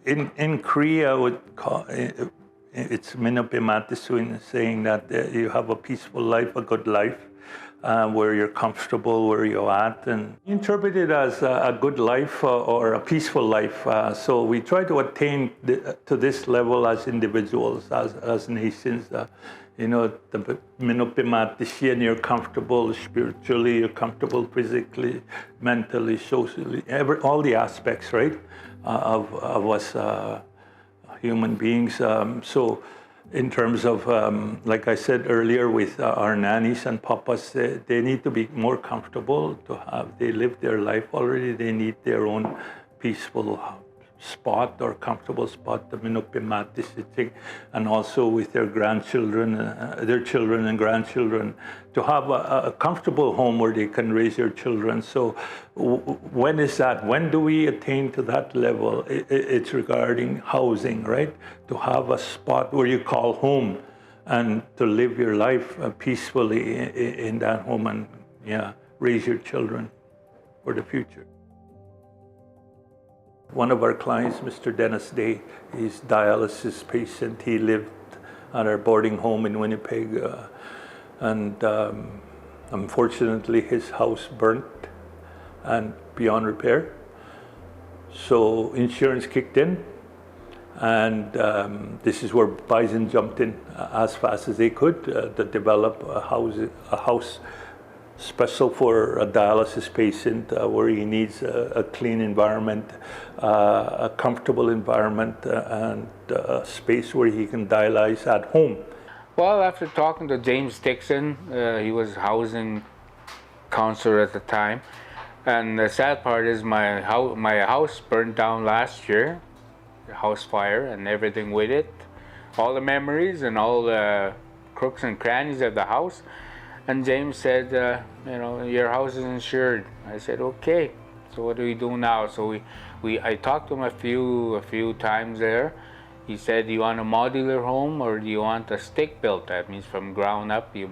In Cree, I would call it's Mino Biimatisiwin, saying that you have a peaceful life, a good life, where you're comfortable, where you're at, and interpret it as a good life or a peaceful life. So we try to attain to this level as individuals, as nations. The Mino Biimatisiwin, you're comfortable spiritually, you're comfortable physically, mentally, socially, all the aspects, right, of us human beings. So in terms of, like I said earlier, with our nannies and papas, they need to be more comfortable to have, they live their life already, they need their own peaceful spot or comfortable spot, the Mino Biimatisiwin, and also with their grandchildren, their children and grandchildren, to have a comfortable home where they can raise their children. So when is that? When do we attain to that level? It's regarding housing, right? To have a spot where you call home and to live your life peacefully in that home and raise your children for the future. One of our clients, Mr. Dennis Day, he's a dialysis patient. He lived at our boarding home in Winnipeg, and unfortunately his house burnt and beyond repair. So insurance kicked in, and this is where Bison jumped in as fast as they could to develop a house special for a dialysis patient, where he needs a clean environment, a comfortable environment, and a space where he can dialyze at home. Well, after talking to James Dixon, he was housing counselor at the time, and the sad part is my house burned down last year, the house fire and everything with it, all the memories and all the crooks and crannies of the house. And James said, your house is insured. I said, okay. So what do we do now? So I talked to him a few times there. He said, do you want a modular home or do you want a stick built? That means from ground up you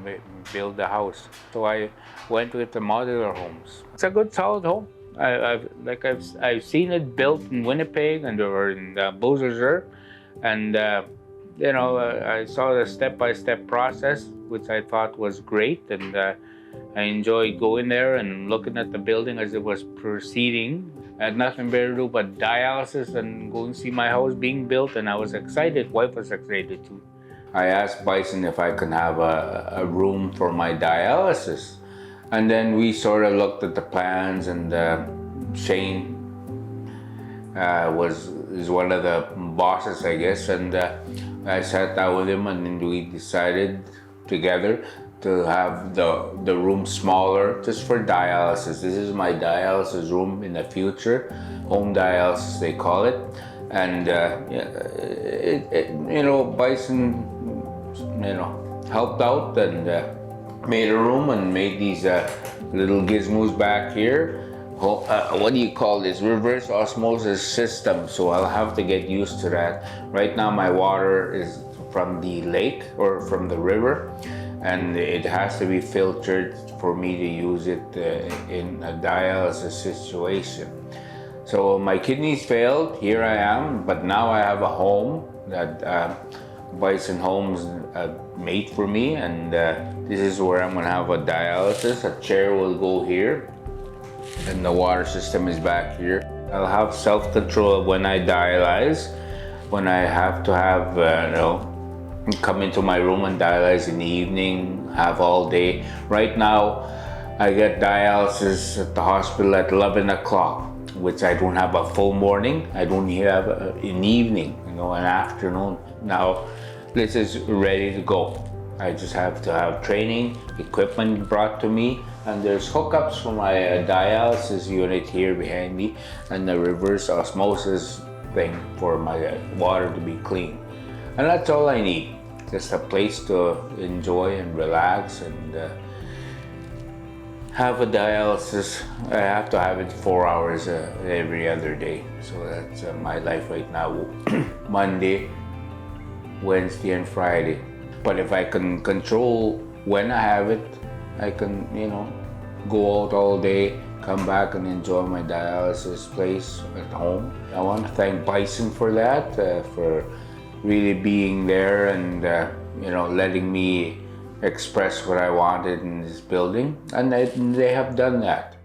build the house. So I went with the modular homes. It's a good solid home. I've seen it built in Winnipeg and or in Beausejour, and I saw the step-by-step process, which I thought was great, and I enjoyed going there and looking at the building as it was proceeding. I had nothing better to do but dialysis and go and see my house being built, and I was excited. Wife was excited too. I asked Bison if I could have a room for my dialysis, and then we sort of looked at the plans, and Shane is one of the bosses, I guess, and I sat down with him and we decided together to have the room smaller just for dialysis. This is my dialysis room in the future, home dialysis they call it. And Bison, helped out and made a room and made these little gizmos back here. What do you call this? Reverse osmosis system. So I'll have to get used to that. Right now my water is from the lake or from the river, and it has to be filtered for me to use it in a dialysis situation. So my kidneys failed, here I am, but now I have a home that Bison Homes made for me, and this is where I'm gonna have a dialysis. A chair will go here, and the water system is back here. I'll have self-control when I dialyze, when I have to have, come into my room and dialyze in the evening, have all day. Right now, I get dialysis at the hospital at 11 o'clock, which I don't have a full morning. I don't have an evening, an afternoon. Now, this is ready to go. I just have to have training, equipment brought to me, and there's hookups for my dialysis unit here behind me, and the reverse osmosis thing for my water to be clean. And that's all I need, just a place to enjoy and relax and have a dialysis. I have to have it 4 hours every other day. So that's my life right now, Monday, Wednesday, and Friday. But if I can control when I have it, I can, go out all day, come back and enjoy my dialysis place at home. I want to thank Bison for that, for really being there and letting me express what I wanted in this building, and they have done that.